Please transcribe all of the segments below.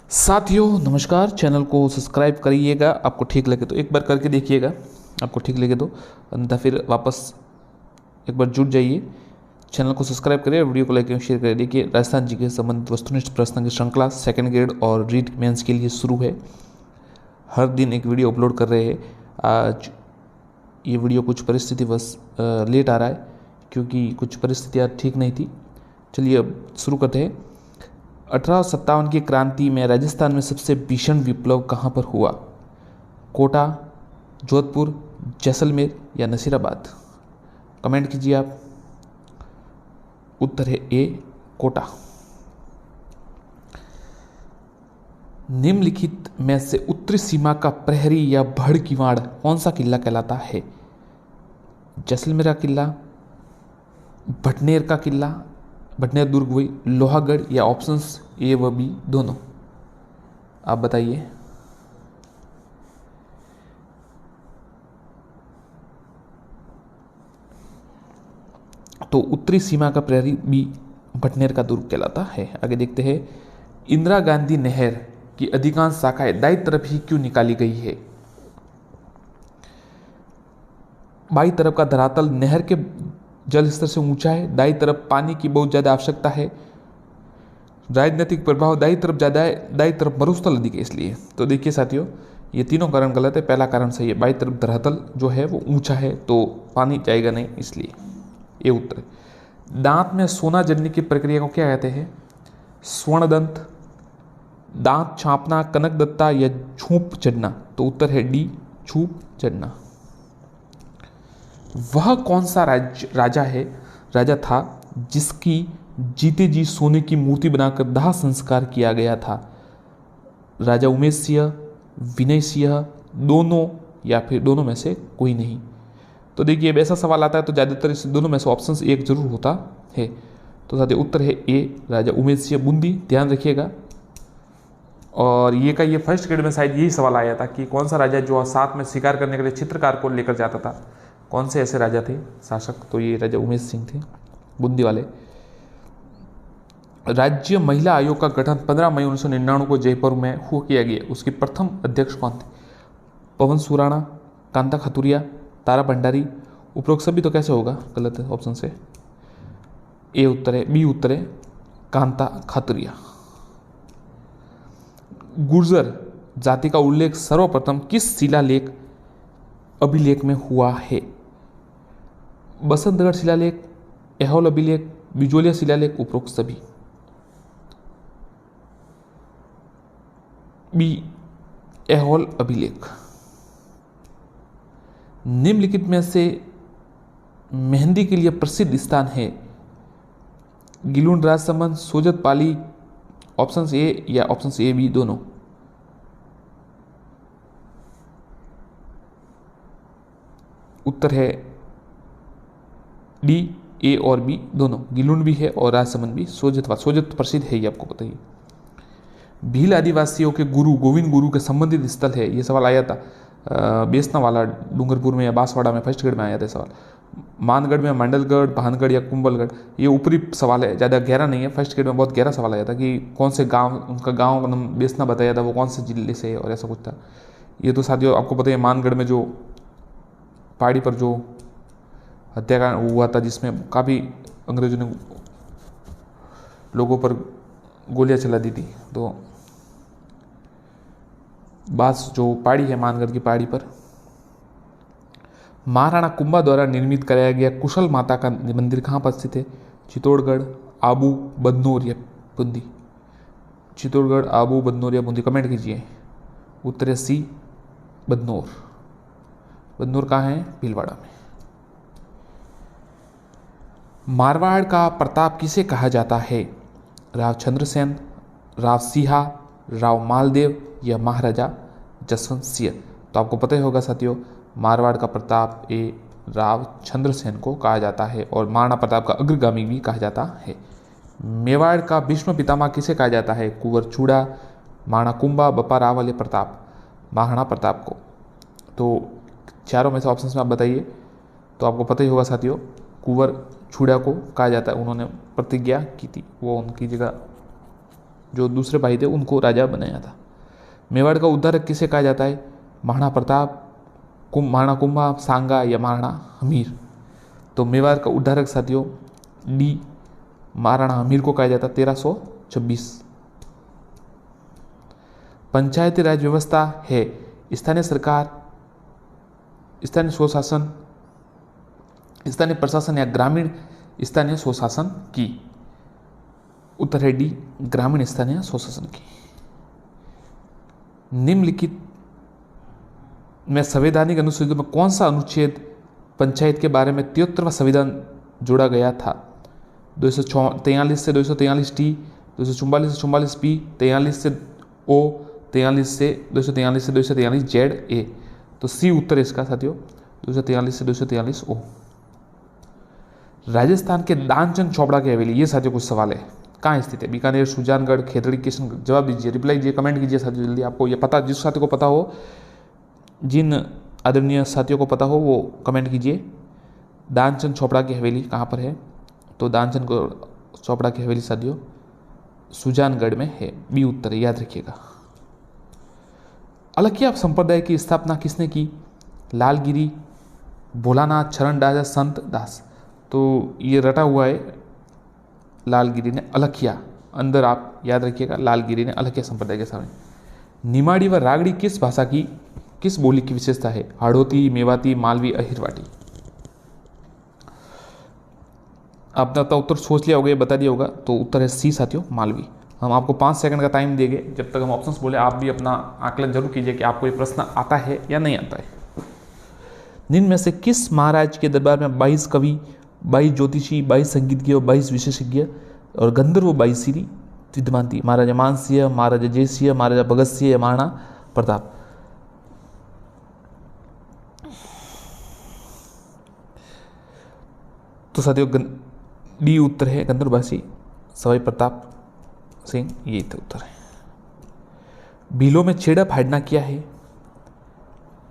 साथियों नमस्कार। चैनल को सब्सक्राइब करिएगा, आपको ठीक लगे तो एक बार करके देखिएगा, आपको ठीक लगे तो, अन्यथा फिर वापस एक बार जुड़ जाइए। चैनल को सब्सक्राइब करिए, वीडियो को लाइक एवं शेयर करिए। देखिए, राजस्थान जी के संबंधित वस्तुनिष्ठ प्रश्न की श्रृंखला सेकंड ग्रेड और रीट मेंस के लिए शुरू है। हर दिन एक वीडियो अपलोड कर रहे हैं। आज ये वीडियो कुछ परिस्थितिवश लेट आ रहा है क्योंकि कुछ परिस्थितियाँ ठीक नहीं थी। चलिए अब शुरू करते हैं। 1857 की क्रांति में राजस्थान में सबसे भीषण विप्लव कहाँ पर हुआ? कोटा, जोधपुर, जैसलमेर या नसीराबाद? कमेंट कीजिए आप। उत्तर है ए, कोटा। निम्नलिखित में से उत्तरी सीमा का प्रहरी या भड़ किवाड़ कौन सा किला कहलाता है? जैसलमेर का किला, भटनेर का किला, भटनेर दुर्ग हुई, लोहागढ़ या ऑप्शंस ए व बी दोनों? आप बताइए। तो उत्तरी सीमा का प्रहरी बी भटनेर का दुर्ग कहलाता है। आगे देखते हैं। इंदिरा गांधी नहर की अधिकांश शाखाएं दाईं तरफ ही क्यों निकाली गई है? बाईं तरफ का धरातल नहर के जल स्तर से ऊंचा है, दाईं तरफ पानी की बहुत ज्यादा आवश्यकता है, राजनीतिक प्रभाव दाईं तरफ ज्यादा है, दाईं तरफ मरुस्थल अधिक है इसलिए। तो देखिए साथियों, ये तीनों कारण गलत है। पहला कारण सही है, बाईं तरफ धरातल जो है वो ऊंचा है तो पानी जाएगा नहीं, इसलिए ये उत्तर है। दांत में सोना जड़ने की प्रक्रिया को क्या कहते हैं? स्वर्णदंत, दांत छापना, कनक दत्ता या छूप चढ़ना? तो उत्तर है डी, छूप चढ़ना। वह कौन सा राजा था जिसकी जीते जी सोने की मूर्ति बनाकर दाह संस्कार किया गया था? राजा उमेश सिंह, विनय सिंह, दोनों या फिर दोनों में से कोई नहीं? तो देखिए, अब ऐसा सवाल आता है तो ज़्यादातर इस दोनों में से ऑप्शन एक जरूर होता है। तो साथियों उत्तर है ए, राजा उमेश सिंह बूंदी। ध्यान रखिएगा। और ये फर्स्ट ग्रेड में शायद यही सवाल आया था कि कौन सा राजा जो साथ में शिकार करने के लिए चित्रकार को लेकर जाता था, कौन से ऐसे राजा थे शासक? तो ये राजा उमेश सिंह थे, बूंदी वाले। राज्य महिला आयोग का गठन 15 मई 1999 को जयपुर में किया गया। उसके प्रथम अध्यक्ष कौन थे? पवन सुराणा, कांता खातुरिया, तारा भंडारी? उपरोक्त सभी तो कैसे होगा? गलत है, ऑप्शन से ए उत्तर है, बी उत्तर है कांता खातुरिया। गुर्जर जाति का उल्लेख सर्वप्रथम किस शिलालेख अभिलेख में हुआ है? बसंतगढ़ शिलालेख, ऐहोल अभिलेख, बिजोलिया शिलालेख? उपरोक्त सभी। बी, ऐहोल अभिलेख। निम्नलिखित में से मेहंदी के लिए प्रसिद्ध स्थान है? गिलुंड राजसमंद, सोजत पाली? ऑप्शन ए या ऑप्शन ए बी दोनों? उत्तर है डी, ए और बी दोनों। गिलुंड भी है और राजसमंद भी। सोजत प्रसिद्ध है, ये आपको बताइए। भील आदिवासियों के गुरु गोविंद गुरु के संबंधित स्थल है? ये सवाल आया था बेसना वाला डूंगरपुर में या बांसवाड़ा में, फर्स्ट ग्रेड में आया था सवाल। मानगढ़ में मंडलगढ़, भानगढ़ या कुंभलगढ़? ये ऊपरी सवाल है, ज़्यादा गहरा नहीं है। फर्स्ट ग्रेड में बहुत गहरा सवाल आया था कि कौन से गांव, उनका गांव का नाम बेसना बताया था, वो कौन से जिले से है और ऐसा कुछ था। ये तो साथियों आपको पता है, मानगढ़ में जो पहाड़ी पर जो हत्याकांड हुआ था जिसमें काफ़ी अंग्रेजों ने लोगों पर गोलियां चला दी थी, तो बास जो पहाड़ी है मानगढ़ की पहाड़ी पर। महाराणा कुंभा द्वारा निर्मित कराया गया कुशल माता का मंदिर कहाँ पर स्थित है? चित्तौड़गढ़, आबू, बदनौर या बूंदी? चित्तौड़गढ़, आबू, बदनौर या बूंदी? कमेंट कीजिए। उत्तर है सी, बदनौर। बदनौर कहाँ है? भीलवाड़ा में। मारवाड़ का प्रताप किसे कहा जाता है? राव चंद्रसेन, राव सिंहा, राव मालदेव या महाराजा जसवंत सिंह? तो आपको पता ही होगा साथियों, मारवाड़ का प्रताप ए राव चंद्रसेन को कहा जाता है और महाराणा प्रताप का अग्रगामी भी कहा जाता है। मेवाड़ का भीष्म पितामह किसे कहा जाता है? कुंवर चूड़ा, महाराणा कुंभा, बप्पा रावल या प्रताप? महाराणा प्रताप को। तो चारों में से ऑप्शन में आप बताइए। तो आपको पता ही होगा साथियों, कुंवर छुड़ा को कहा जाता है, उन्होंने प्रतिज्ञा की थी, वो उनकी जगह जो दूसरे भाई थे उनको राजा बनाया था। मेवाड़ का उद्धारक किसे कहा जाता है? महाराणा प्रताप, महाराणा कुंभा, सांगा या महाराणा हमीर। तो मेवाड़ का उद्धारक साथियों डी महाराणा हमीर को कहा जाता 1326। पंचायती राज व्यवस्था है स्थानीय सरकार, स्थानीय स्वशासन, स्थानीय प्रशासन या ग्रामीण स्थानीय स्वशासन की। उत्तर है डी ग्रामीण स्थानीय स्वशासन की। निम्नलिखित में संवैधानिक अनुच्छेदों में कौन सा अनुच्छेद पंचायत के बारे में 73वां संविधान जोड़ा गया था? 243 से 243 टी, 244 से 44 पी, 43 से ओ, 43 से 243 से 243 जेड ए। तो सी उत्तर है इसका साथियों, 243 से 243 ओ। राजस्थान के दानचंद चोपड़ा की हवेली, ये साथियों कुछ सवाल है, कहाँ स्थित है? बीकानेर, सुजानगढ़, खेतड़ी, किशनगढ़। जवाब दीजिए, रिप्लाई दीजिए, कमेंट कीजिए साथियों जल्दी। आपको ये पता, जिस साथी को पता हो, जिन आदरणीय साथियों को पता हो वो कमेंट कीजिए। दानचंद चोपड़ा की हवेली कहाँ पर है? तो दानचंद चोपड़ा की हवेली साथियों सुजानगढ़ में है, बी उत्तर है, याद रखिएगा। अलखिया संप्रदाय की स्थापना किसने की? लालगिरी, भोलानाथ, चरण दास, संत दास। तो ये रटा हुआ है, लालगिरी ने अलखिया, अंदर आप याद रखिएगा, लालगिरी ने अलखिया संप्रदाय के सामने। निमाड़ी व रागड़ी किस भाषा की, किस बोली की विशेषता है? हाड़ौती, मेवाती, मालवी, अहिरवाटी। आपने अपना उत्तर सोच लिया होगा, ये बता दिया होगा, तो उत्तर है सी साथियों, मालवी। हम आपको 5 सेकंड का टाइम देंगे, जब तक हम ऑप्शंस बोले आप भी अपना आकलन जरूर कीजिए कि आपको ये प्रश्न आता है या नहीं आता है। निम्न में से किस महाराज के दरबार में 22 कवि, 22 ज्योतिषी, 22 संगीतज्ञ और 22 विशेषज्ञ और गंधर्व 22 विद्यमान थी? महाराजा मानसिंह, महाराजा जयसिंह, महाराजा भगत सिंह या महाराणा प्रताप। तो साथियों डी उत्तर है, गंधर्ववासी सवाई प्रताप सिंह, ये उत्तर है। भीलों में छेड़ा फाड़ना क्या है?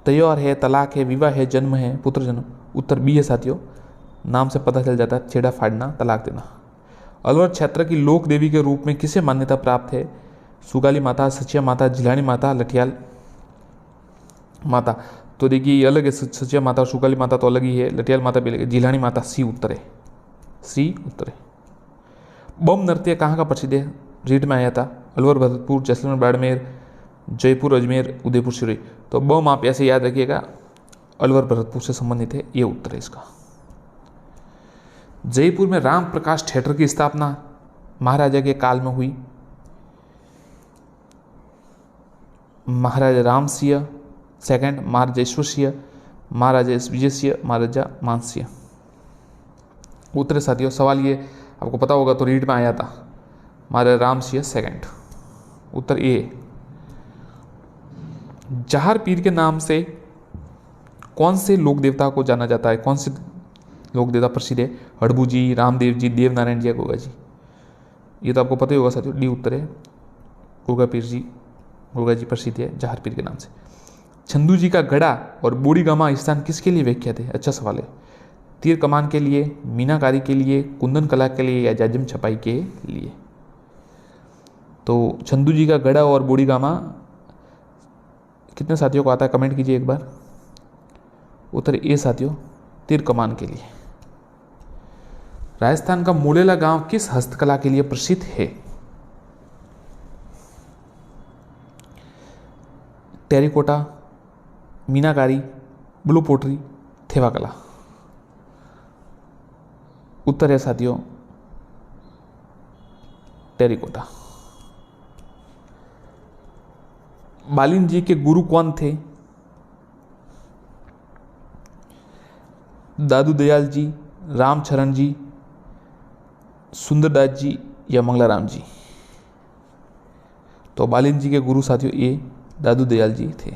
त्योहार है, तलाक है, विवाह है, जन्म है, पुत्र जन्म। उत्तर बी है साथियों, नाम से पता चल जाता है, छेड़ा फाड़ना, तलाक देना। अलवर क्षेत्र की लोक देवी के रूप में किसे मान्यता प्राप्त है? सुगाली माता, सचिया माता, झिलानी माता, लठियाल माता। तो देखिए ये अलग है, सचिया माता और सुगाली माता तो अलग ही है, लठियाल माता भी अलग है, झिलानी माता सी उत्तर है, सी उत्तर है। बम नृत्य कहाँ का प्रसिद्ध है? रीड में आया था, अलवर, भरतपुर, जैसलमेर, बाड़मेर, जयपुर, अजमेर, उदयपुर, सिरोही। तो बम आप ऐसे याद रखिएगा, अलवर भरतपुर से संबंधित है, ये उत्तर है इसका। जयपुर में राम प्रकाश थिएटर की स्थापना महाराजा के काल में हुई? महाराजा राम सिंह सेकंड, महाराजा ईश्वर सिंह, महाराजा विजय सिंह, महाराजा मान सिंह। उत्तर साथियों, सवाल ये आपको पता होगा तो रीड में आया था, महाराजा राम सिंह सेकंड। उत्तर ए। जहार पीर के नाम से कौन से लोक देवता को जाना जाता है? कौन से लोक देवता प्रसिद्ध है? हड़बू जी, रामदेव जी, देवनारायण जी या गोगा जी। ये तो आपको पता ही होगा साथियों, डी उत्तर है, गोगा पीर जी, गोगा जी प्रसिद्ध है जहार पीर के नाम से। चंदू जी का गढ़ा और बूढ़ी गामा स्थान किसके लिए विख्यात है? अच्छा सवाल है। तीर कमान के लिए, मीनाकारी के लिए, कुंदन कला के लिए या जाजिम छपाई के लिए? तो चंदू जी का गढ़ा और बूढ़ी गामा कितने साथियों को आता है, कमेंट कीजिए एक बार। उत्तर ए साथियों, तीर कमान के लिए। राजस्थान का मुड़ेला गांव किस हस्तकला के लिए प्रसिद्ध है? टेरिकोटा, मीनाकारी, ब्लू पोटरी, थेवा कला। उत्तर है साथियों टेरिकोटा। बालिन जी के गुरु कौन थे? दादू दयाल जी, रामचरण जी, सुंदरदास जी या मंगलाराम जी? तो बालिन जी के गुरु साथियों ए दादू दयाल जी थे।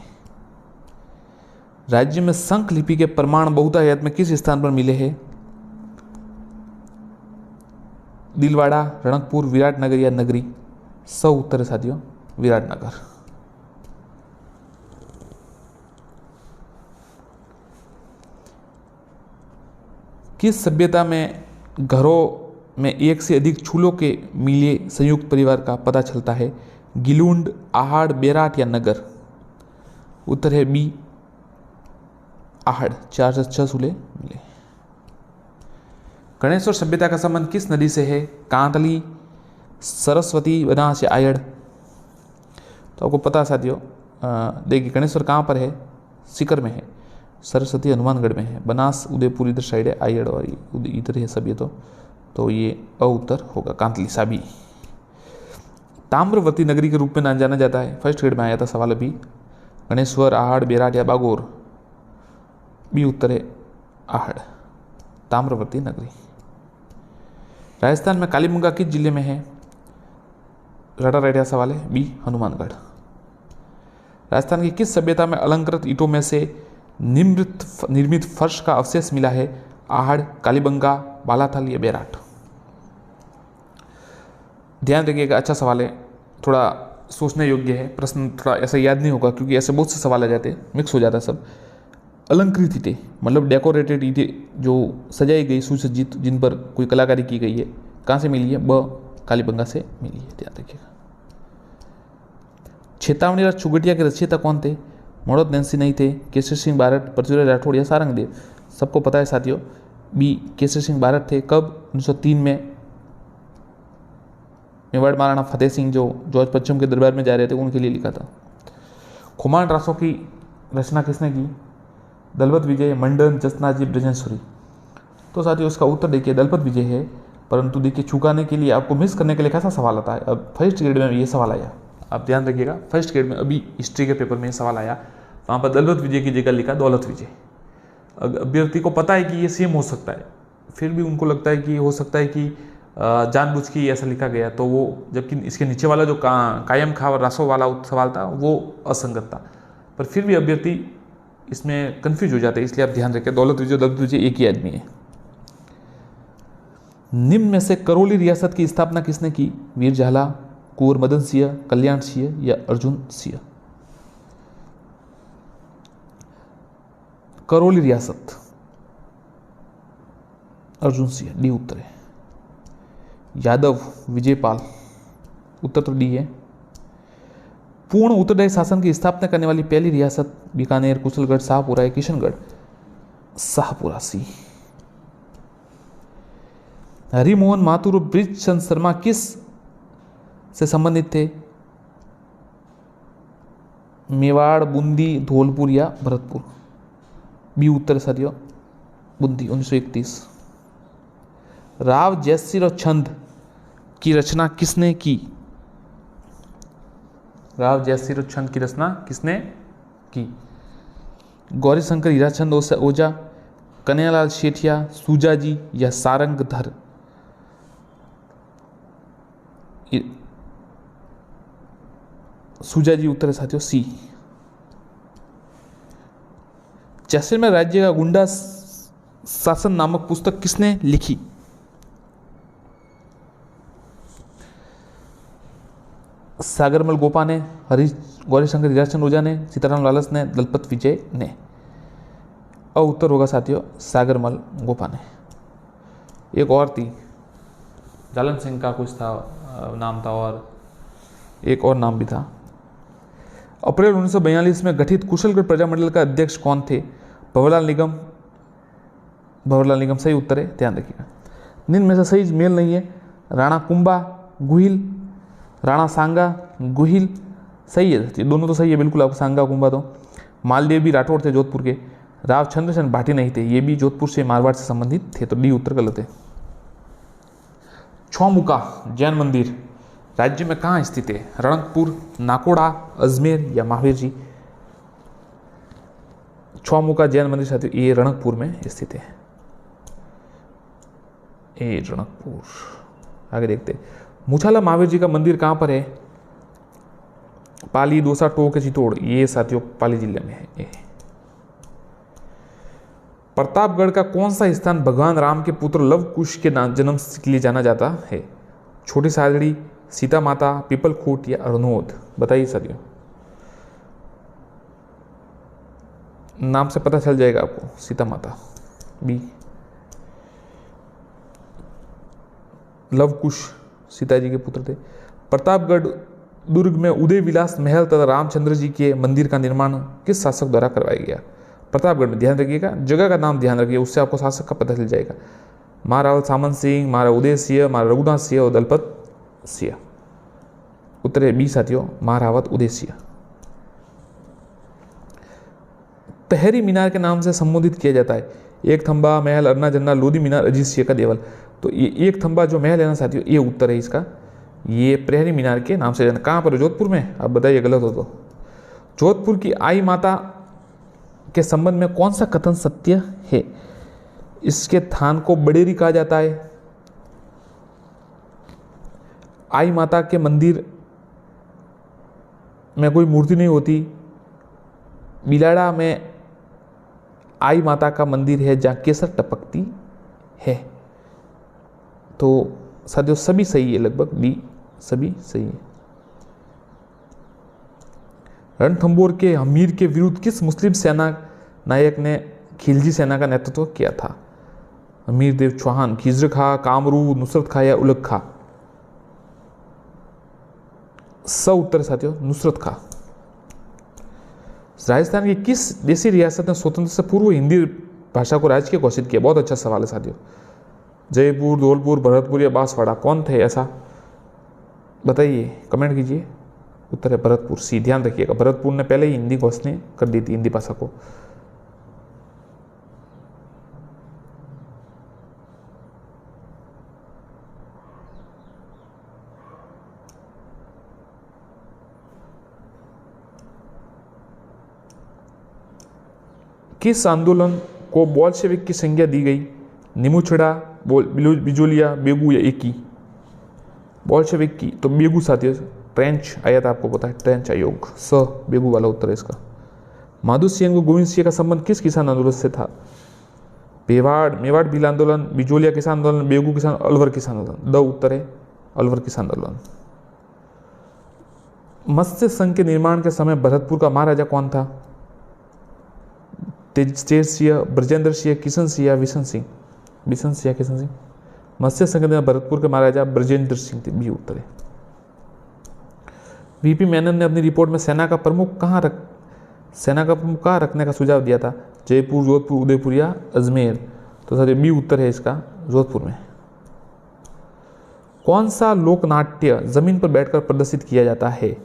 राज्य में संख लिपि के प्रमाण बहुतायत में किस स्थान पर मिले हैं? दिलवाड़ा, रणकपुर, विराटनगर या नगरी? सौ उत्तर है साथियों, विराटनगर। किस सभ्यता में घरों में एक से अधिक चूल्हों के मिले संयुक्त परिवार का पता चलता है? गिलुंड, आहड़, बेराट या नगर? उत्तर है बी आहड़। 4 से 6 चूल्हे मिले। गणेश्वर सभ्यता का संबंध किस नदी से है? कांतली, सरस्वती, बनास या आयड़? तो आपको पता है साथियों, देखिए गणेश्वर कहाँ पर है? सीकर में है, सरस्वती हनुमानगढ़ में है, बनास उदयपुर इधर साइड है, आयड़ और इधर है सब। ये तो ये अ उत्तर होगा, कांतली साबी। ताम्रवती नगरी के रूप में जाना जाता है? फर्स्ट ग्रेड में आया था सवाल अभी। गणेश्वर, आहड़, बेराट या बागोर? बी उत्तर है आहड़, ताम्रवती नगरी। राजस्थान में कालीबंगा किस जिले में है? रटा रेडिया सवाल है, बी हनुमानगढ़। राजस्थान की किस सभ्यता में अलंकृत ईंटों में से निर्मित फर्श का अवशेष मिला है? आहड़, कालीबंगा, बालाथल या बेराट? ध्यान रखिएगा, अच्छा सवाल है, थोड़ा सोचने योग्य है। प्रश्न थोड़ा ऐसा याद नहीं होगा क्योंकि ऐसे बहुत से सवाल आ जाते हैं, मिक्स हो जाता है सब। अलंकृत ईंटें मतलब डेकोरेटेड ईंटें जो सजाई गई, सुसज्जित, जिन पर कोई कलाकारी की गई है, कहाँ से मिली है? ब कालीबंगा से मिली है। ध्यान रखिएगा। चेतावनी और चुगटिया के रचयिता कौन थे? मोड़द नैन्सी नहीं थे, केसरी सिंह बारठ, पृथ्वीराज राठौड़ या सारंगदेव? सबको पता है साथियों, बी केसरी सिंह बारठ थे। कब? 1903 में मेवाड़ महाराणा फतेह सिंह जो जॉर्ज पश्चिम के दरबार में जा रहे थे, उनके लिए लिखा था। खुमान रासों की रचना किसने की? दलपत विजय, मंडन, जसनाजी, ब्रजेंश्वरी? तो साथियों उसका उत्तर देखिए दलपत विजय है। परंतु देखिए चुकाने के लिए, आपको मिस करने के लिए कैसा सवाल आता है? अब फर्स्ट ग्रेड में ये सवाल आया, आप ध्यान रखिएगा, फर्स्ट ग्रेड में अभी हिस्ट्री के पेपर में ये सवाल आया, वहाँ पर दलपत विजय की जगह लिखा दौलत विजय। अभ्यर्थी को पता है कि ये सेम हो सकता है, फिर भी उनको लगता है कि हो सकता है कि जानबूझ के ऐसा लिखा गया, तो वो, जबकि इसके नीचे वाला जो कायम खा और रासो वाला सवाल था वो असंगत था, पर फिर भी अभ्यर्थी इसमें कंफ्यूज हो जाते हैं। इसलिए आप ध्यान रखें, दौलत विजय एक ही आदमी है। निम्न में से करौली रियासत की स्थापना किसने की? वीर झाला, कुंवर मदन सिंह, कल्याण सिंह या अर्जुन सिंह? करौली रियासत अर्जुन सिंह, डी उत्तर है। यादव, विजयपाल? उत्तर तो डी है। पूर्ण उत्तरदायी शासन की स्थापना करने वाली पहली रियासत? बीकानेर, कुशलगढ़, शाहपुरा या किशनगढ़? शाहपुरा, सी। हरिमोहन माथुर और बृजचंद शर्मा किस से संबंधित थे? मेवाड़, बूंदी, धौलपुर या भरतपुर? बी उत्तर साथियों, बूंदी, 1931। राव जयसिर और छंद की रचना किसने की? राव जयसिर और छंद की रचना किसने की? गौरी शंकर हीराचंद ओझा, कन्हैयालाल शेठिया, सूजाजी या सारंगधर? सूजाजी उत्तर है साथियों, सी। जैसलमेर राज्य का गुंडा शासन नामक पुस्तक किसने लिखी? सागरमल गोपा ने, गौरीशंकर हीराचंद ओझा ने, सीताराम लालस ने, दलपत विजय ने? और उत्तर होगा साथियों सागरमल गोपा ने। एक और थी, जालन सिंह का कुछ था नाम था, और एक और नाम भी था। अप्रैल 1942 में गठित कुशलगढ़ प्रजामंडल का अध्यक्ष कौन थे? भंवरलाल निगम? भंवरलाल निगम सही उत्तर है, ध्यान रखिएगा। निम्न में से सही मेल नहीं है। राणा कुंभा, गुहिल, राणा सांगा, गुहिल? सही है, दोनों तो सही है बिल्कुल, आपको सांगा कुंभा तो। मालदेव भी राठौड़ थे जोधपुर के। राव चंद्रसेन भाटी नहीं थे, ये भी जोधपुर से मारवाड़ से संबंधित थे, तो डी उत्तर गलत है। छौमुका जैन मंदिर राज्य में कहाँ स्थित है? रणकपुर, नाकोड़ा, अजमेर या महावीर जी? छौमुका जैन मंदिर साथियों ये रणकपुर में स्थित है, ये रणकपुर। आगे देखते हैं, मुछाला महावीर जी का मंदिर कहाँ पर है? पाली, दौसा, टोंक, चित्तौड़? ये साथियों पाली जिले में है। प्रतापगढ़ का कौन सा स्थान भगवान राम के पुत्र लव कुश के जन्म के लिए जाना जाता है? छोटी सादड़ी, सीता माता, पीपल खूट या अरनोद? बताइए साथियों, नाम से पता चल जाएगा आपको। सीता माता, बी। लव कुश सीता जी के पुत्र थे। प्रतापगढ़ दुर्ग में उदय विलास महल तथा रामचंद्र जी के मंदिर का निर्माण किस शासक द्वारा करवाया गया? प्रतापगढ़ में, ध्यान रखिएगा, जगह का नाम ध्यान रखिए, उससे आपको शासक का पता चल जाएगा। महारावल सामंत सिंह, महाराज उदय सिंह, महाराज रघुनाथ सिंह और दलपत सिंह। उत्तर है बी साथियों, महारावत उदय सिंह। तहरी मीनार के नाम से संबोधित किया जाता है। एक थंबा महल, अरना जन्ना, लोधी मीनार, अजीत सिंह का देवल। तो ये एक थंबा जो महल है ना साथियों, ये उत्तर है इसका, ये प्रहरी मीनार के नाम से जाना। कहाँ पर? जोधपुर में। आप बताइए गलत हो तो। जोधपुर की आई माता के संबंध में कौन सा कथन सत्य है? इसके थान को बडेरी कहा जाता है। आई माता के मंदिर में कोई मूर्ति नहीं होती। बिलाड़ा में आई माता का मंदिर है जहाँ केसर टपकती है। तो साथियों सभी सही है, लगभग बी सभी सही है। रणथंभौर के हमीर के विरुद्ध किस मुस्लिम सेना नायक ने खिलजी सेना का नेतृत्व किया था? हमीर देव चौहान, खिजर खां, कामरू, नुसरत खां या उलग खां? उत्तर साथियों नुसरत खां। राजस्थान की किस देशी रियासत ने स्वतंत्रता से पूर्व हिंदी भाषा को राजकीय घोषित किया? बहुत अच्छा सवाल है साथियों। जयपुर, धौलपुर, भरतपुर या बांसवाड़ा? कौन थे ऐसा, बताइए, कमेंट कीजिए। उत्तर है भरतपुर, सी। ध्यान रखिएगा, भरतपुर ने पहले ही हिंदी घोषणा कर दी थी, हिंदी भाषा को। किस आंदोलन को बोल्शेविक की संज्ञा दी गई? निमुछड़ा, बिजोलिया, बेगू या एकी? बोल्शेविक की तो बेगू साथियों। ट्रेंच आया था, आपको पता है, ट्रेंच आयोग, स बेगू वाला उत्तर है इसका। माधु सिंह को गोविंद सिंह का संबंध किस किसान आंदोलन से था? मेवाड़ भील आंदोलन, बिजोलिया किसान आंदोलन, बेगू किसान, अलवर किसान आंदोलन? द उत्तर है अलवर किसान आंदोलन। मत्स्य संघ के निर्माण के समय भरतपुर का महाराजा कौन था? तेज सिंह, ब्रजेंद्र सिंह, किशन सिंह या विशन सिंह? विशन सिंह या किशन सिंह? मत्स्य संघ के भरतपुर के महाराजा ब्रजेंद्र सिंह थे, बी उत्तर है। वीपी मेनन ने अपनी रिपोर्ट में सेना का प्रमुख कहाँ रखने का सुझाव दिया था? जयपुर, जोधपुर, उदयपुर या अजमेर? तो सर बी उत्तर है इसका, जोधपुर में। कौन सा लोकनाट्य जमीन पर बैठकर प्रदर्शित किया जाता है?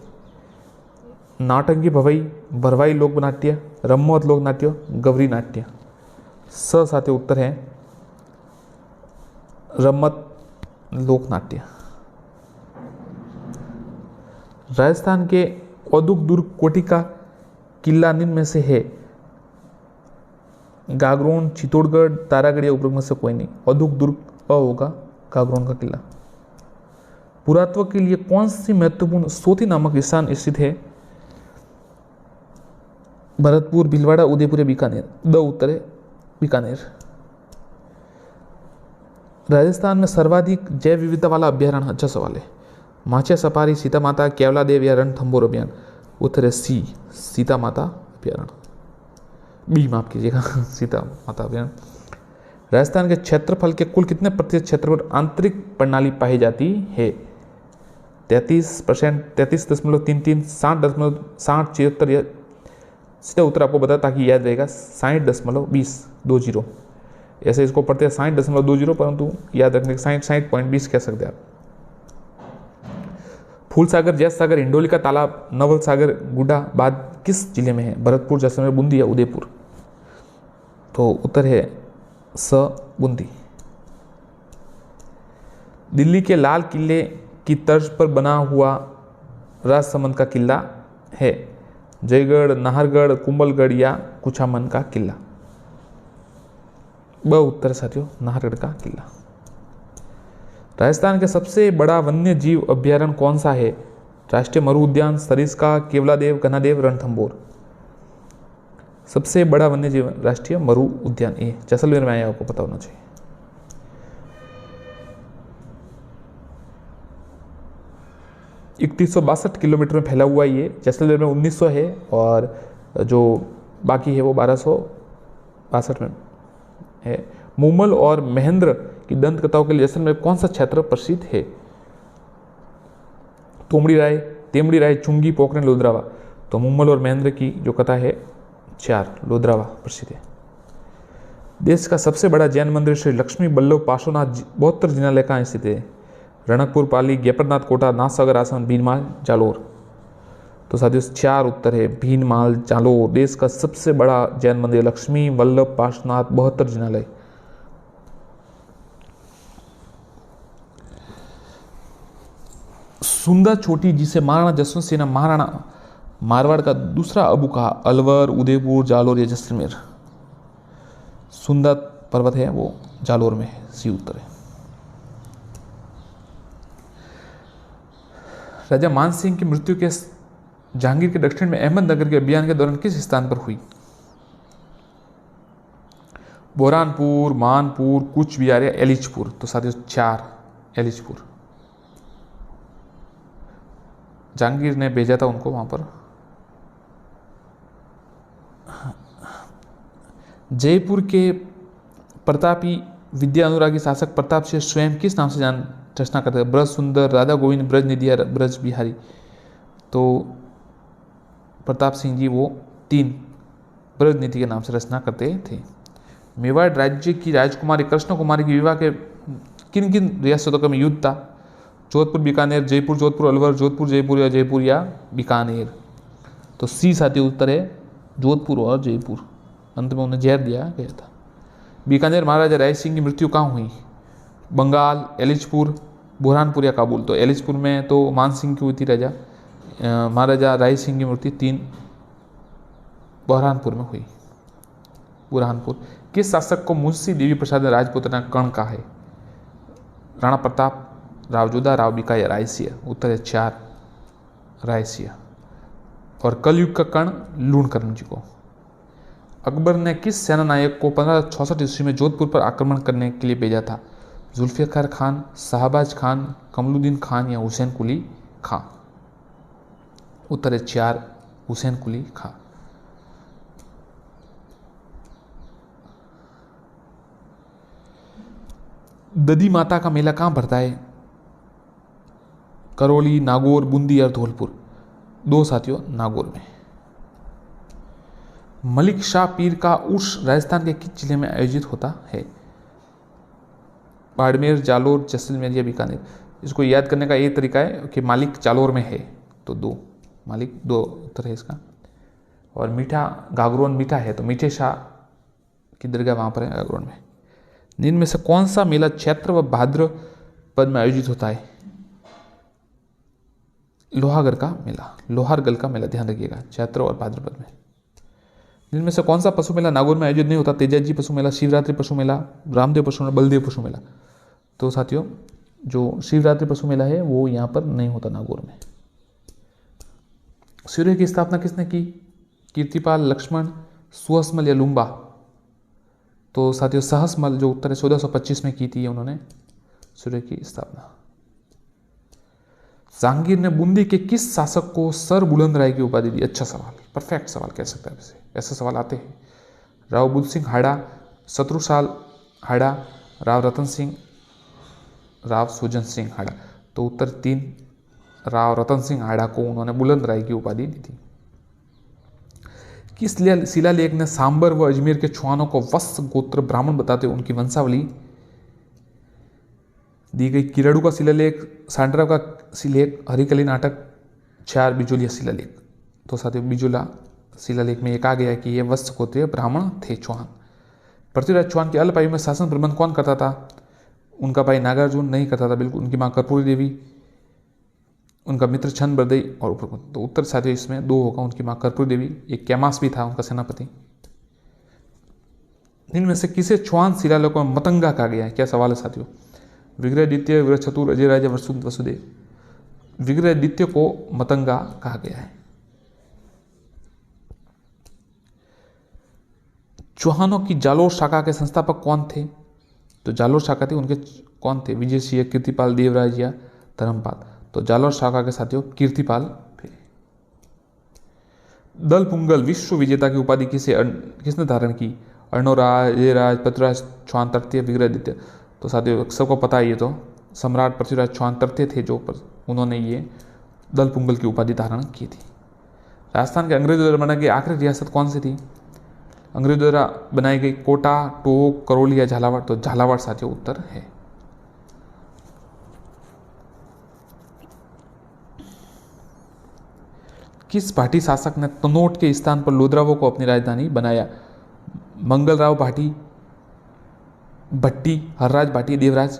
नाटंकी भवई, भरवाई लोकनाट्य, रम्मोत लोकनाट्य, गवरी नाट्य? स साथियों उत्तर है रम्मत लोकनाट्य। राजस्थान के औदुक दुर्ग कोटि का किला निम्न में से है? गागरोन, चित्तौड़गढ़, तारागढ़ या उपरोक्त में से कोई नहीं? औदुक दुर्ग अ होगा, गागरोन का किला। पुरातत्व के लिए कौन सी महत्वपूर्ण सोती नामक स्थान स्थित है? भरतपुर, भीलवाड़ा, उदयपुर या बीकानेर? द उत्तर है बीकानेर। राजस्थान में सर्वाधिक जैव विविधता वाला अभ्यारण्य? अच्छा सवाल है। माचिया सफारी, सीता माता, केवला देव या रणथंभौर अभियान? उत्तर है सी, सीता माता अभ्यारण्य। बी माफ कीजिएगा, सीता माता अभ्यारण्य। राजस्थान के क्षेत्रफल के कुल कितने प्रतिशत क्षेत्र पर आंतरिक प्रणाली पाई जाती है? 33%, 33.33, 60.60, या सीधा उत्तर आपको बता ताकि याद रहेगा 60.20। ऐसे इसको पढ़ते हैं 60.20, परंतु याद रखने के 60.20 कह सकते हैं आप। फूलसागर, जैससागर, हिंडोली का तालाब, नवल सागर, गुड्डा बाद किस जिले में है? भरतपुर, जैसलमेर, बूंदी या उदयपुर? तो उत्तर है स, बूंदी। दिल्ली के लाल किले की तर्ज पर बना हुआ राजसमंद का किला है? जयगढ़, नाहरगढ़, कुंभलगढ़ या कुछामन का किला? ब उत्तर साथियों, नाहरगढ़ का किला। राजस्थान के सबसे बड़ा वन्य जीव अभ्यारण्य कौन सा है? राष्ट्रीय मरु उद्यान, सरिस्का, केवलादेव, घनादेव, रणथंभौर? सबसे बड़ा वन्य जीव राष्ट्रीय मरु उद्यान, ये जैसलमेर में आया, आपको पता होना चाहिए। (3162 किलोमीटर में फैला हुआ ये, जैसलमेर में 1900 है और जो बाकी है वो 1262 में है। मुमल और महेंद्र कि दंत कथाओं के लिए जैसलमेर कौन सा क्षेत्र प्रसिद्ध है? तोमड़ी राय, तेमड़ी राय, चुंगी, पोखरण, लोधरावा। तो मुम्मल और महेंद्र की जो कथा है 4, लोधरावा प्रसिद्ध है। देश का सबसे बड़ा जैन मंदिर श्री लक्ष्मी बल्लभ पार्श्वनाथ बौद्ध जिनालय कहाँ स्थित है? रणकपुर, पाली, गेपरनाथ कोटा, नाथसागर आश्रम, भीनमाल, जालोर। तो साथियों 4 उत्तर है भीनमाल, जालोर। देश का सबसे बड़ा जैन मंदिर लक्ष्मी वल्लभ पार्श्वनाथ बौद्ध जिनालय। सुंदर छोटी, जिसे महाराणा जसवंत सिंह ने महाराणा मारवाड़ का दूसरा अबू कहा, अलवर, उदयपुर, जालोर या जैसलमेर। सुंदर पर्वत है वो जालोर में है, सी उत्तर है। राजा मान सिंह की मृत्यु के जहांगीर के दक्षिण में अहमदनगर के अभियान के दौरान किस स्थान पर हुई? बुरहानपुर, मानपुर, कुछ बिहार या एलिचपुर। तो साथियों 4, एलिचपुर। जहांगीर ने भेजा था उनको वहां पर। जयपुर के प्रतापी विद्या अनुरागी शासक प्रताप सिंह स्वयं किस नाम से रचना करते थे? ब्रज सुंदर, राधा गोविंद, ब्रज निधि या ब्रज बिहारी। तो प्रताप सिंह जी वो 3 ब्रज निधि के नाम से रचना करते थे। मेवाड़ राज्य की राजकुमारी कृष्ण कुमारी के विवाह के किन किन रियासतों में युद्ध था? जोधपुर, बीकानेर, जयपुर, जोधपुर, अलवर, जोधपुर, जयपुर या बीकानेर। तो सी साथी उत्तर है जोधपुर और जयपुर। अंत में उन्हें जहर दिया गया था। बीकानेर महाराजा राय सिंह की मृत्यु कहाँ हुई? बंगाल, एलिचपुर, बुरहानपुर या काबुल। तो एलिचपुर में तो मान सिंह की हुई थी महाराजा राय सिंह की मृत्यु 3 बुरहानपुर में हुई। बुरहानपुर। किस शासक को मुंशी देवी प्रसाद ने राजपुतना कर्ण कहा है? राणा प्रताप, राव जोधा, राव बीका या रायसिंह। उत्तर है 4, रायसिंह। और कलयुग का कर्ण लूणकर्ण जी को। अकबर ने किस सेना नायक को 1566 ईस्वी में जोधपुर पर आक्रमण करने के लिए भेजा था? जुल्फिकार खान, शाहबाज खान, कमलुद्दीन खान या हुसैन कुली खां। उत्तर है 4, हुसैन कुली खां। दधी माता का मेला कहाँ भरता है? करौली, नागौर, बूंदी और धौलपुर। 2 साथियों नागौर में। मलिक शाह पीर का उर्स राजस्थान के किस जिले में आयोजित होता है? बाड़मेर, जालोर, जैसलमेर या बीकानेर। इसको याद करने का ये तरीका है कि मालिक जालोर में है, तो 2 मालिक 2 उत्तर है इसका। और मीठा गागरोन मीठा है, तो मीठे शाह की दरगाह वहाँ पर है गागरोन में। निम्न में से कौन सा मेला चैत्र व भाद्रपद में आयोजित होता है? लोहागढ़ का मेला, लोहारगढ़ का मेला, ध्यान रखिएगा, चैत्र और भाद्रपद में। जिनमें से कौन सा पशु मेला नागौर में आयोजित नहीं होता? तेजाजी पशु मेला, शिवरात्रि पशु मेला, रामदेव पशु मेला, बलदेव पशु मेला। तो साथियों जो शिवरात्रि पशु मेला है वो यहाँ पर नहीं होता नागौर में। सूर्य की स्थापना किसने की? कीर्तिपाल, लक्ष्मण, सुहसमल या लुम्बा। तो साथियों सहसमल जो उत्तर है 1425 में की थी उन्होंने सूर्य की स्थापना। जहांगीर ने बूंदी के किस शासक को सर बुलंद राय की उपाधि दी? अच्छा सवाल, परफेक्ट सवाल कह सकते हैं इसे, ऐसे सवाल आते हैं। राव बुद्ध सिंह हाड़ा, शत्रुसाल हाड़ा, राव रतन सिंह, राव सुजन सिंह हाड़ा। तो उत्तर 3, राव रतन सिंह हाड़ा को उन्होंने बुलंद राय की उपाधि दी थी। किस शिलालेख ने सांबर व अजमेर के चौहानों को वत्स गोत्र ब्राह्मण बताते उनकी वंशावली दी गई? किराड़ू का शिलालेख, सांडरा का शिलालेख, हरिकली नाटक, 4 बिजोलिया शिलालेख। तो साथियों बिजोला शिलालेख में एक आ गया कि ये वत्स गोत्रीय ब्राह्मण थे चौहान। पृथ्वीराज चौहान की अल्प आयु में शासन प्रबंध कौन करता था? उनका भाई नागार्जुन नहीं करता था बिल्कुल, उनकी माँ कर्पूरी देवी, उनका मित्र छंद बरदई और उपरकुंद। तो उत्तर साथियों इसमें 2 होगा, उनकी माँ कर्पूरी देवी, एक कैमास भी था उनका सेनापति। इनमें से किसे चौहान शिलालेखों में मतंगा कहा गया है? क्या सवाल है साथियों? विग्रहादित्य, विग्रह चतुर, अजय राजा, वसुदेव। विग्रहादित्य को मतंगा कहा गया है। चौहानों की जालोर शाखा के संस्थापक कौन थे? तो जालोर शाखा थी उनके कौन थे? विजय सिंह, कीर्तिपाल, देवराज या धर्मपाल। तो जालोर शाखा के साथियों कीर्तिपाल थे। दल पुंगल विश्व विजेता की उपाधि किसने धारण की? अर्णोराज, अजयराज, पृथ्वीराज चौहान, तृतीय विग्रहादित्य। तो साथियों सबको पता है ये तो सम्राट पृथ्वीराज चौहान तृतीय थे जो उन्होंने ये दलपुंगल की उपाधि धारण की थी। राजस्थान के अंग्रेजों द्वारा बनाई गई आखिरी रियासत कौन सी थी? अंग्रेजों द्वारा बनाई गई कोटा, टोंक, करौली या झालावाड़? तो झालावाड़ साथियों उत्तर है। किस भाटी शासक ने तनोट के स्थान पर लोद्रावो को अपनी राजधानी बनाया? मंगलराव भाटी, भट्टी, हरराज भाटी, देवराज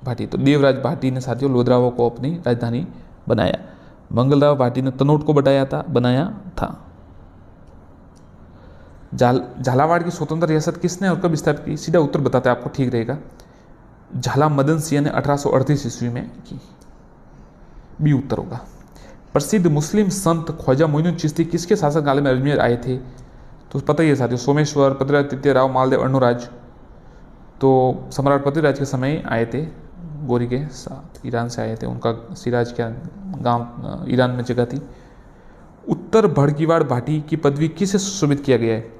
भाटी? तो देवराज भाटी ने साथियों लोद्रावो को अपनी राजधानी बनाया। मंगलराव भाटी ने तनोट को बनाया था। झालावाड़ की स्वतंत्र रियासत किसने और कब स्थापित की? सीधा उत्तर बताते आपको ठीक रहेगा। झाला मदन सिंह ने 1838 ईस्वी में की। बी उत्तर होगा। प्रसिद्ध मुस्लिम संत ख्वाजा मोइनुद्दीन चिश्ती किसके शासनकाल में अजमेर आए थे? तो पता ही है साथियों, सोमेश्वर, पृथ्वीराज तृतीय, राव मालदेव, अर्णोराज। तो सम्राट पृथ्वीराज के समय आए थे, गोरी के साथ ईरान से आए थे। उनका सिराज क्या गांव ईरान में जगह थी। उत्तर भड़कीवाड़ भाटी की पदवी किसे सुशोभित किया गया है?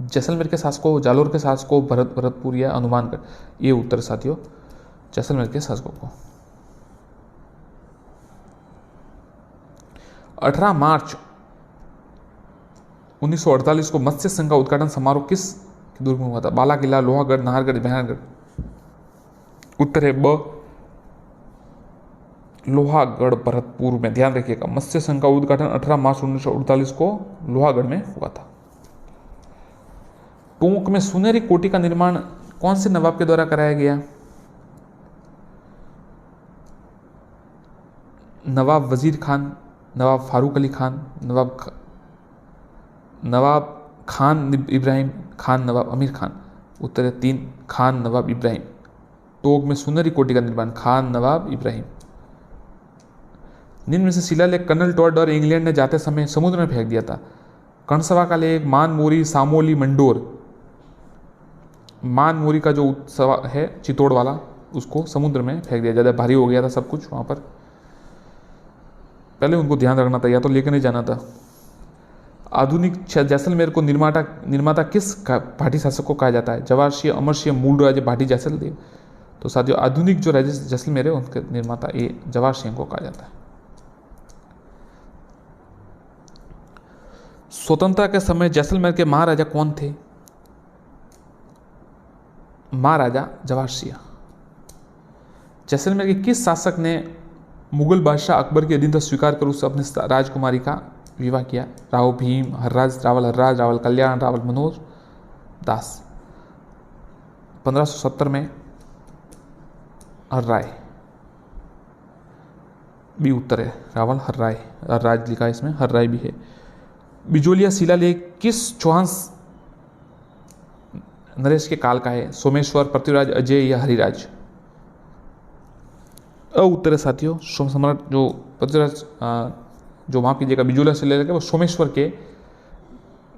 जैसलमेर के शासकों, जालोर के शासकों, भरतपुर या हनुमानगढ़? ये उत्तर साथियों जैसलमेर के शासकों को। 18 मार्च 1948 को मत्स्य संघ का उद्घाटन समारोह किस दुर्ग में हुआ था? बाला किला, लोहागढ़, नाहरगढ़, मेहरगढ़? उत्तर है ब लोहागढ़, भरतपुर में। ध्यान रखिएगा, मत्स्य संघ का उद्घाटन 18 मार्च 1948 को लोहागढ़ में हुआ था। टोंक में सुनहरी कोठी का निर्माण कौन से नवाब के द्वारा कराया गया? नवाब वजीर खान, नवाब फारूक अली खान, नवाब खान इब्राहिम खान, नवाब अमीर खान? उत्तर है 3 खान नवाब इब्राहिम। टोंक में सुनहरी कोठी का निर्माण खान नवाब इब्राहिम। निम्न में से शिलालेख कर्नल टॉड और इंग्लैंड ने जाते समय समुद्र में फेंक दिया था? कर्णसभा का लेख, मानमोरी, सामोली, मंडोर? मानमोरी का जो सभा है चित्तौड़ वाला, उसको समुद्र में फेंक दिया, ज़्यादा भारी हो गया था सब कुछ वहाँ पर। पहले उनको ध्यान रखना था, या तो लेकर नहीं जाना था। आधुनिक जैसलमेर को निर्माता किस भाटी शासक को कहा जाता है? जवाहर सिंह, अमर सिंह, मूल राजे भाटी, जैसलदेव? तो साथियों आधुनिक जो राज्य जैसलमेर है उनके निर्माता ये जवाहर सिंह को कहा जाता है। स्वतंत्रता के समय जैसलमेर के महाराजा कौन थे? महाराजा जवाहर सिंह। जैसलमेर के किस शासक ने मुगल बादशाह अकबर की अधीनता स्वीकार कर उससे अपनी राजकुमारी का विवाह किया? राव भीम, हर्राज, रावल कल्याण, रावल मनोज दास? 1570 में हर्राय। भी उत्तर है रावल हर्राय। हर्राज लिखा है इसमें, हर्राय भी है। बिजोलिया शिलालेख किस चौहान नरेश के काल का है? सोमेश्वर, पृथ्वीराज, अजय या हरिराज? उत्तर है साथियों सम्राट जो पृथ्वीराज जो माफ कीजिएगा बिजोलिया शिलालेख है वो सोमेश्वर के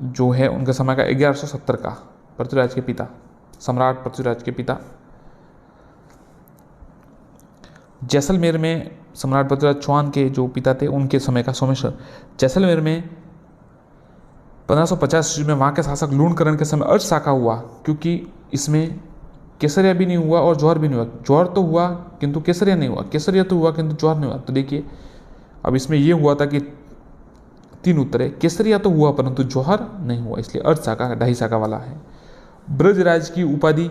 जो है उनके समय का 1170 का, पृथ्वीराज के पिता, सम्राट पृथ्वीराज के पिता। जैसलमेर में सम्राट पृथ्वीराज चौहान के जो पिता थे उनके समय का सोमेश्वर। जैसलमेर में 1550 ईस्वी में वहाँ के शासक लूणकरण के समय अर्ध शाखा हुआ, क्योंकि इसमें केसरिया भी नहीं हुआ और जौहर भी नहीं हुआ। जौहर तो हुआ किंतु केसरिया नहीं हुआ, केसरिया तो हुआ किंतु जौहर नहीं हुआ। तो देखिए अब इसमें यह हुआ था कि 3 उत्तर है, केसरिया तो हुआ परंतु जौहर नहीं हुआ, इसलिए अर्ध शाखा 2.5 शाखा वाला है। ब्रजराज की उपाधि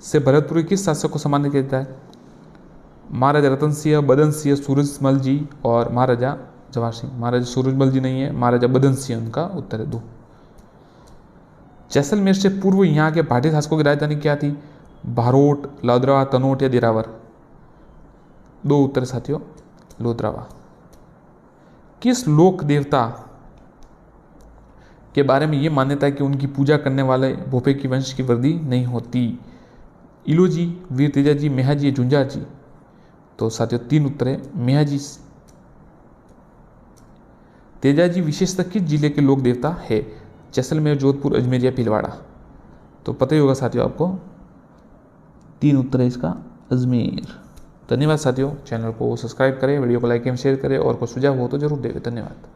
से भरतपुर के किस शासक को सम्मानित किया जाता है? महाराजा रतन सिंह, बदन सिंह, सूरजमल जी और महाराजा जवाहर सिंह? महाराजा सूरजमल जी नहीं है, महाराजा बदन सिंह उनका उत्तर है 2। जैसलमेर से पूर्व यहाँ के भाटी शासकों की राजधानी क्या थी? भारोट, लोद्रावा, तनोट या दिरावर? 2 उत्तर साथियों लोद्रावा। किस लोक देवता के बारे में यह मान्यता है कि उनकी पूजा करने वाले भोपे की वंश की वृद्धि नहीं होती? इलोजी, वीर तेजाजी, मेहाजी, झुंझार जी? तो साथियों 3 उत्तर है मेहाजी। तेजाजी विशेषतः किस जिले के लोक देवता है? जैसलमेर, जोधपुर, अजमेर या भीलवाड़ा? तो पता ही होगा साथियों आपको, 3 उत्तर है इसका अजमेर। धन्यवाद साथियों, चैनल को सब्सक्राइब करें, वीडियो को लाइक एवं शेयर करें और कोई सुझाव हो तो जरूर दें। धन्यवाद।